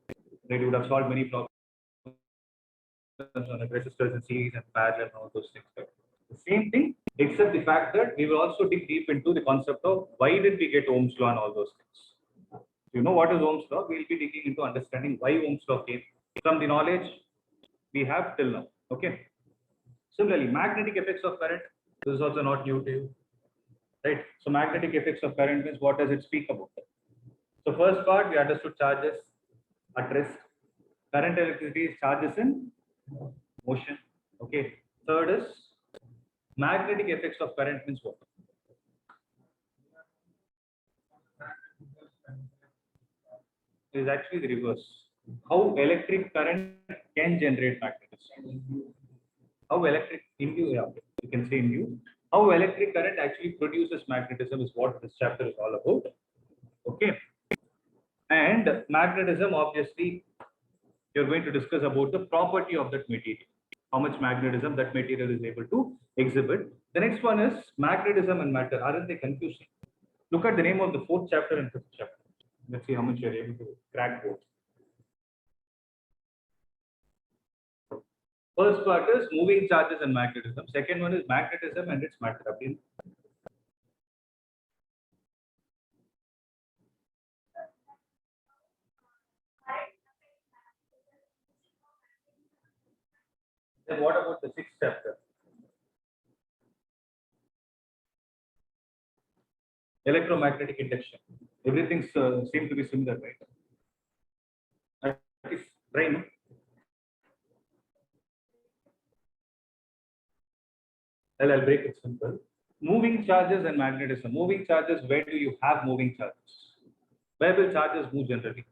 Right, you would have solved many problems on resistors and series and parallel and all those things. Right? The same thing, except the fact that we will also dig deep into the concept of why did we get Ohm's law and all those things. You know what is Ohm's law? We'll be digging into understanding why Ohm's law came from the knowledge we have till now. Okay. Similarly, magnetic effects of current. This is also not new to you. Right. So magnetic effects of current means what does it speak about? So first part, we understood charges at rest. Current electricity is charges in motion. Okay. Third is magnetic effects of current means what? It is actually the reverse. How electric current can generate magnetism. How electric induce, yeah, you can say induce. How electric current actually produces magnetism is what this chapter is all about. Okay. And magnetism, obviously, you're going to discuss about the property of that material. How much magnetism that material is able to exhibit. The next one is magnetism and matter. Aren't they confusing? Look at the name of the 4th chapter and 5th chapter. Let's see how much you're able to crack both. First part is moving charges and magnetism. Second one is magnetism and its matter. Then what about the 6th chapter? Electromagnetic induction. Everything seems to be similar, right? That is right. No? I'll break it simple. Moving charges and magnetism. Moving charges, where do you have moving charges? Where will charges move generally?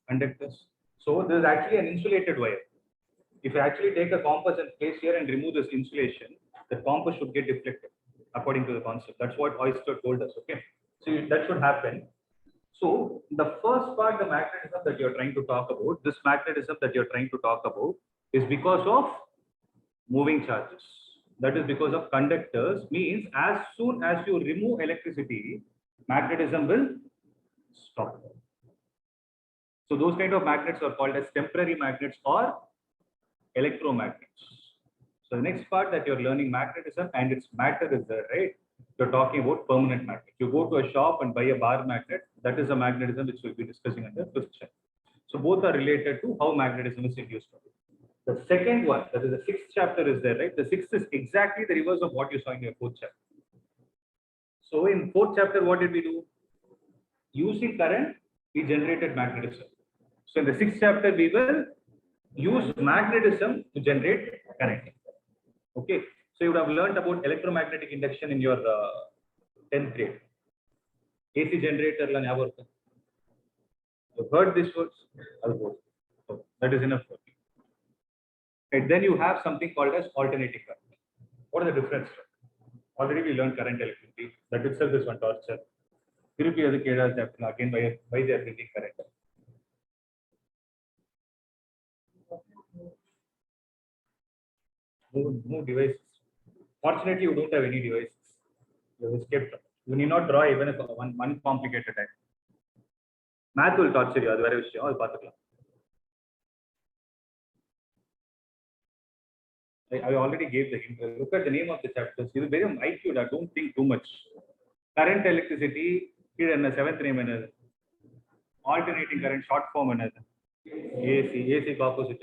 Conductors. So there is actually an insulated wire. If you actually take a compass and place here and remove this insulation, the compass should get deflected according to the concept. That's what Oyster told us. Okay. So that should happen. So the first part, the magnetism that you're trying to talk about, this magnetism that you're trying to talk about is because of moving charges. That is because of conductors, means as soon as you remove electricity, magnetism will stop. So those kind of magnets are called as temporary magnets or electromagnets. So the next part that you're learning magnetism and its matter is there, right? You're talking about permanent magnet. You go to a shop and buy a bar magnet. That is a magnetism which we'll be discussing under fifth chapter. So both are related to how magnetism is induced. The second one, that is the sixth chapter is there, right? The sixth is exactly the reverse of what you saw in your fourth chapter. So in fourth chapter, what did we do? Using current, we generated magnetism. So in the sixth chapter, we will use magnetism to generate current. Okay. So you would have learned about electromagnetic induction in your 10th grade. AC generator. You've heard these words? So that is enough for you. And then you have something called as alternating current. What is the difference? Already we learned current electricity. That itself is one torture. Again, why they are bringing current? No devices. Fortunately, you don't have any devices. You have escaped. You need not draw even one complicated type. Math will torture you. That's very விஷயம். I already gave the hint. Look at the name of the chapters. You very IQ. Don't think too much. Current electricity. Here in the seventh name. Alternating current short form. AC opposite.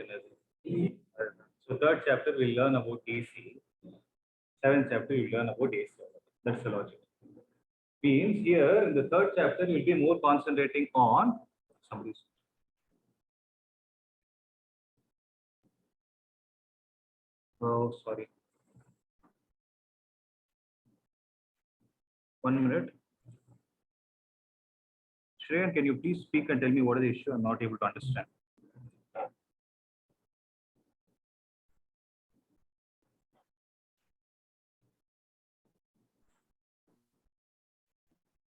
So third chapter we'll learn about AC. Seventh chapter we'll learn about AC. That's the logic. Means here in the third chapter we'll be more concentrating on somebody's. Oh, sorry. 1 minute. Shreyan, can you please speak and tell me what is the issue? I'm not able to understand.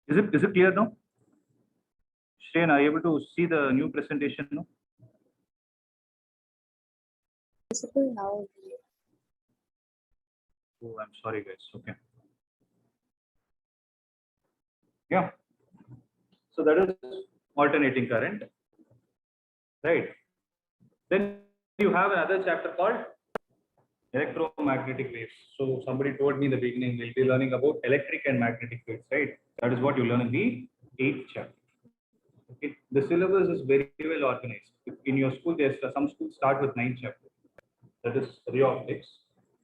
Is it clear now? Shreyan, are you able to see the new presentation now? Visible now. Oh, I'm sorry, guys. Okay. Yeah. So that is alternating current, right? Then you have another chapter called electromagnetic waves. So somebody told me in the beginning we'll be learning about electric and magnetic waves, right? That is what you learn in the 8th chapter. Okay. The syllabus is very well organized. In your school, there's some schools start with 9th chapter. That is ray optics.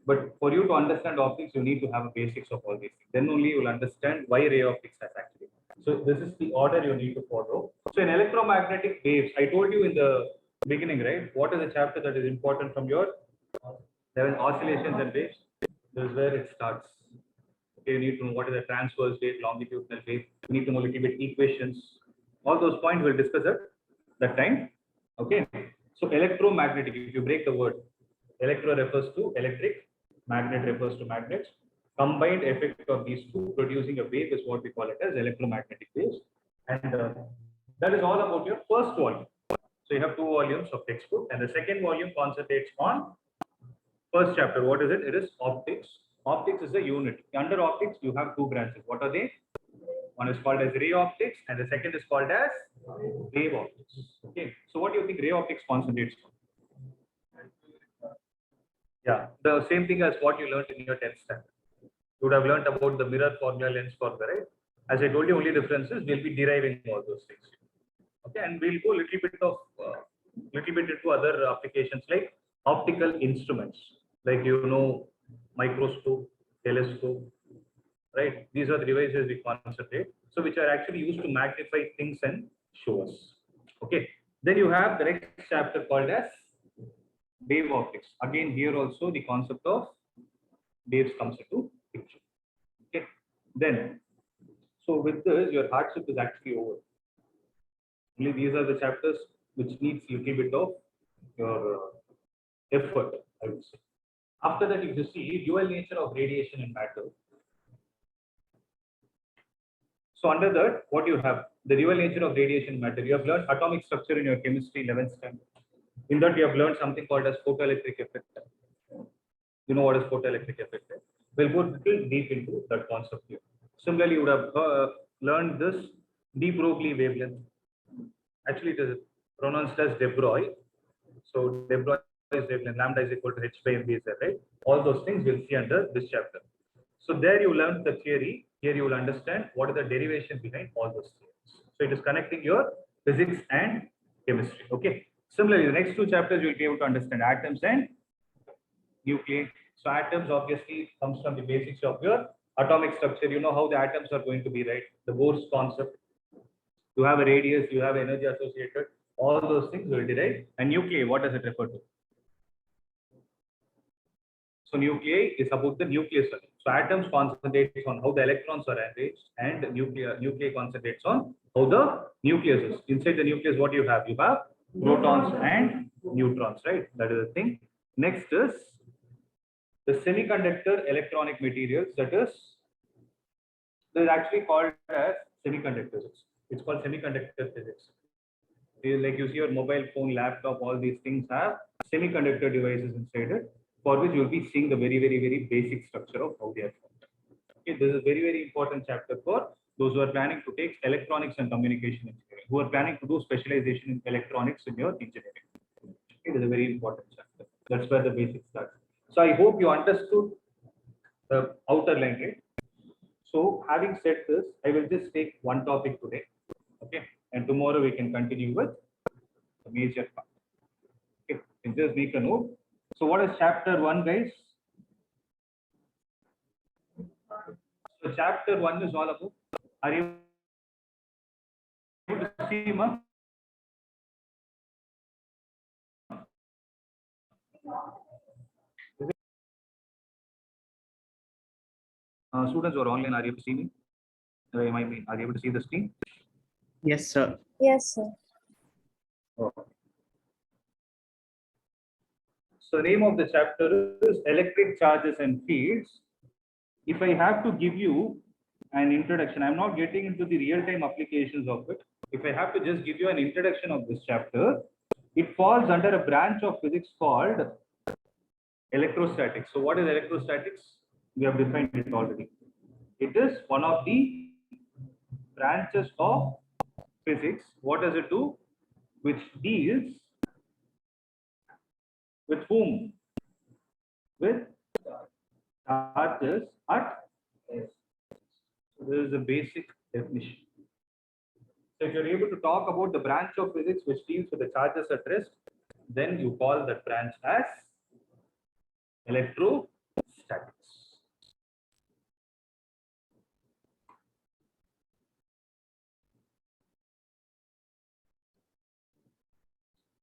But for you to understand optics, you need to have a basics of all these things. Then only you will understand why ray optics has actually. So this is the order you need to follow. So in electromagnetic waves, I told you in the beginning, right? What is the chapter that is important from your oscillations and waves? This is where it starts. Okay, you need to know what is the transverse wave, longitudinal wave. You need to know a little bit equations. All those points we'll discuss at that time. Okay. So electromagnetic, if you break the word, electro refers to electric, magnet refers to magnets. Combined effect of these two producing a wave is what we call it as electromagnetic waves. And that is all about your first volume. So you have 2 volumes of textbook, and the second volume concentrates on first chapter. What is it? It is optics. Optics is a unit. Under optics, you have 2 branches. What are they? One is called as ray optics, and the second is called as wave optics. Okay. So what do you think ray optics concentrates on? Yeah, the same thing as what you learned in your 10th standard. You would have learned about the mirror formula, lens formula, right? As I told you, only difference is we'll be deriving all those things. Okay, and we'll go a little bit into other applications like optical instruments, like microscope, telescope, right? These are the devices we concentrate, so which are actually used to magnify things and show us. Okay, then you have the next chapter called as wave optics. Again, here also the concept of waves comes into picture. Okay, then so with this, your hardship is actually over. Only these are the chapters which needs a little bit of your effort, I would say. After that, if you see dual nature of radiation and matter. So under that, what you have, the dual nature of radiation and matter. You have learned atomic structure in your chemistry 11th standard. In that, you have learned something called as photoelectric effect. You know what is photoelectric effect? We'll go a little deep into that concept here. Similarly, you would have learned this de Broglie wavelength. Actually, it is pronounced as de Broglie. So de Broglie's wavelength, lambda is equal to h by mv, right? All those things we'll see under this chapter. So there you learned the theory. Here you will understand what are the derivations behind all those theories. So it is connecting your physics and chemistry. Okay. Similarly, the next two chapters you will be able to understand atoms and nuclei. So atoms obviously comes from the basics of your atomic structure. You know how the atoms are going to be, right? The Bohr's concept. You have a radius, you have energy associated. All those things will derive. And nuclei, what does it refer to? So nuclei is about the nucleus. So atoms concentrates on how the electrons are arranged, and nuclei concentrates on how the nucleus is. Inside the nucleus, what you have? You have protons and neutrons, right? That is the thing. Next is the semiconductor electronic materials. That is actually called as semiconductors. It's called semiconductor physics. Like you see your mobile phone, laptop, all these things have semiconductor devices inside it, for which you'll be seeing the very basic structure of how they are formed. Okay, this is a very important chapter for those who are planning to take electronics and communication engineering, who are planning to do specialization in electronics in your engineering. Okay, it is a very important chapter. That's where the basics start. So I hope you understood the outer line, right? So having said this, I will just take one topic today. Okay, and tomorrow we can continue with the major part. Okay, and just make a note. So what is chapter 1, guys? So chapter 1 is all about, are you able to see, ma? Students who are online, are you able to see me? Are you able to see the screen? Yes, sir. Yes, sir. Okay. So the name of the chapter is Electric Charges and Fields. If I have to give you an introduction, I'm not getting into the real-time applications of it. If I have to just give you an introduction of this chapter, it falls under a branch of physics called electrostatics. So what is electrostatics? We have defined it already. It is one of the branches of physics. What does it do? Which deals with whom? With charges at rest. So this is a basic definition. So if you're able to talk about the branch of physics which deals with the charges at rest, then you call that branch as electrostatics.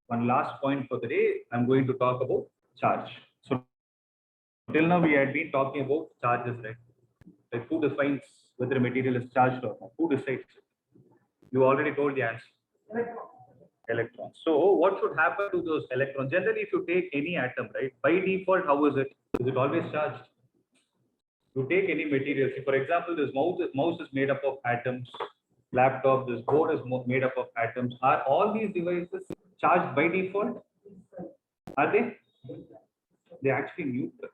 One last point for the day, I'm going to talk about charge. So till now we had been talking about charges, right? Like who defines whether a material is charged or not? Who decides? You already told the answer. Electrons. So what should happen to those electrons? Generally, if you take any atom, right, by default, how is it? Is it always charged? You take any material. See, for example, this mouse is made up of atoms. Laptop, this board is made up of atoms. Are all these devices charged by default? Are they? They're actually neutral.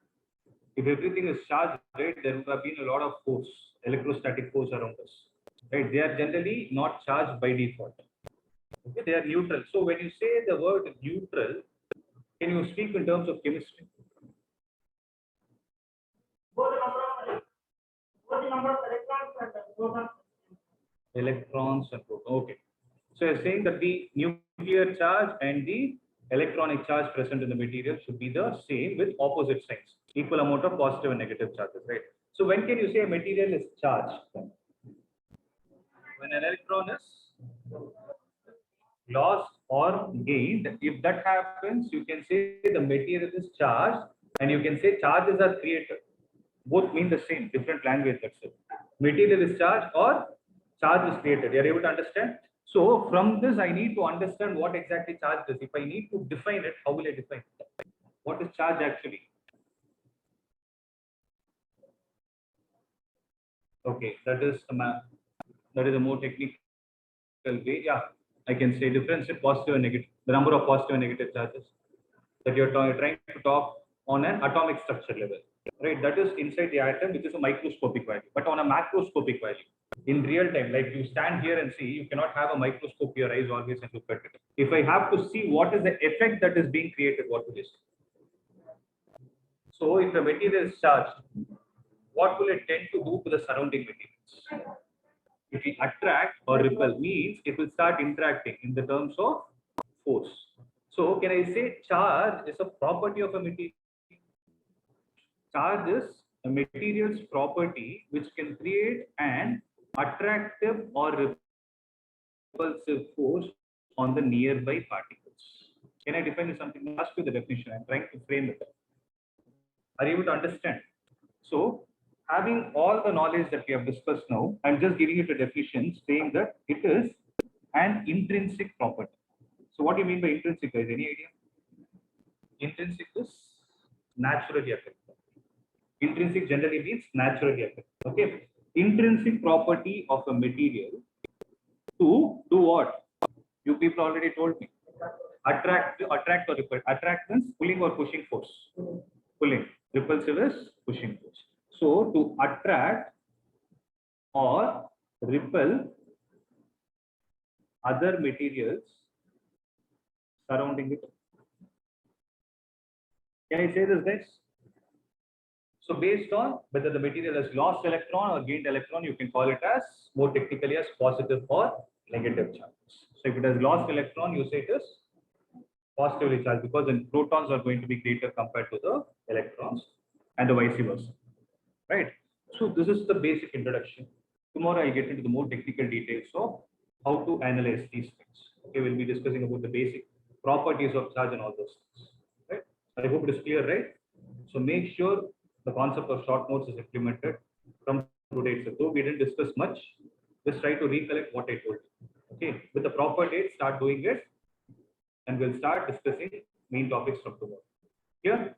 If everything is charged, right, there would have been a lot of force, electrostatic force around us. Right? They are generally not charged by default. Okay, they are neutral. So when you say the word neutral, can you speak in terms of chemistry? Electrons and protons. Okay. So you're saying that the nuclear charge and the electronic charge present in the material should be the same with opposite signs, equal amount of positive and negative charges, right? So when can you say a material is charged? When an electron is lost or gained. If that happens, you can say the material is charged, and you can say charges are created. Both mean the same, different language. That's it. Material is charged or charge is created. You are able to understand? So from this, I need to understand what exactly charge is. If I need to define it, how will I define it? What is charge actually? Okay, that is a more technical way. Yeah, I can say difference in positive and negative, the number of positive and negative charges that you're trying to talk on an atomic structure level, right? That is inside the atom, which is a microscopic value. But on a macroscopic value, in real time, like you stand here and see, you cannot have a microscope your eyes always and look at it. If I have to see what is the effect that is being created, what will it see? So if the material is charged, what will it tend to do to the surrounding materials? If we attract or repel, means it will start interacting in the terms of force. So can I say charge is a property of a material? Charge is a material's property which can create an attractive or repulsive force on the nearby particles. Can I define something? Ask you the definition. I'm trying to frame it. Are you able to understand? So, having all the knowledge that we have discussed now, I'm just giving you the definition saying that it is an intrinsic property. So, what do you mean by intrinsic, guys? Any idea? Intrinsic is naturally occurring. Intrinsic generally means naturally occurring. Okay. Intrinsic property of a material to do what? You people already told me. Attract or repel. Attract means pulling or pushing force. Pulling. Repulsive is pushing force. So to attract or repel other materials surrounding it. Can I say this, guys? So based on whether the material has lost electron or gained electron, you can call it as more technically as positive or negative charges. So if it has lost electron, you say it is positively charged because then protons are going to be greater compared to the electrons and the vice versa. Right? So this is the basic introduction. Tomorrow I'll get into the more technical details of how to analyze these things. Okay, we'll be discussing about the basic properties of charge and all those things. Right? I hope it is clear, right? So make sure the concept of short notes is implemented from today itself. Though we didn't discuss much, just try to recollect what I told you. Okay, with the proper date, start doing it, and we'll start discussing main topics from tomorrow. Here.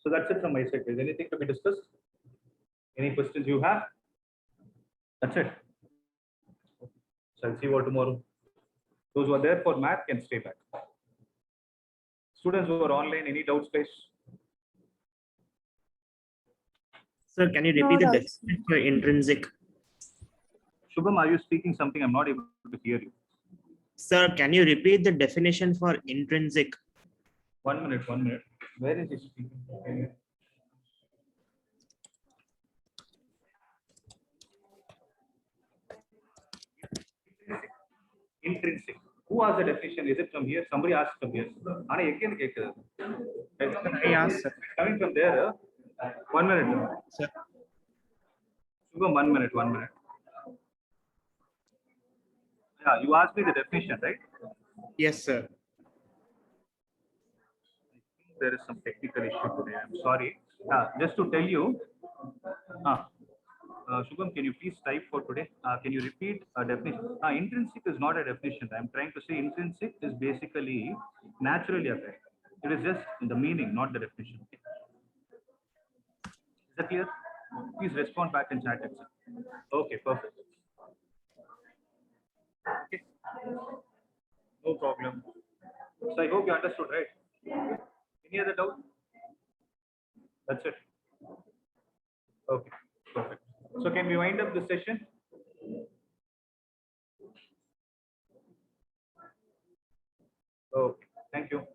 So that's it from my side. Is anything to be discussed? Any questions you have? That's it. So I'll see you all tomorrow. Those who are there for math can stay back. Students who are online, any doubts, guys? Sir, can you No repeat the doubts. definition for intrinsic? Shubham, are you speaking something? I'm not able to hear you. Sir, can you repeat the definition for intrinsic? 1 minute, 1 minute. Where is he speaking? Intrinsic. Who asked the definition? Is it from here? Somebody asked from here. I asked, sir. Coming from there. 1 minute. Sir. Shubham, 1 minute, 1 minute. Yeah, you asked me the definition, right? Yes, sir. There is some technical issue today. I'm sorry. Just to tell you, Shubham, can you please type for today? Can you repeat a definition? Intrinsic is not a definition. I'm trying to say intrinsic is basically naturally occurring. It is just the meaning, not the definition. Is that clear? Please respond back in chat itself. Okay, perfect. Okay. No problem. So I hope you understood, right? Any other doubt? That's it. Okay, perfect. So can we wind up the session? Okay, thank you.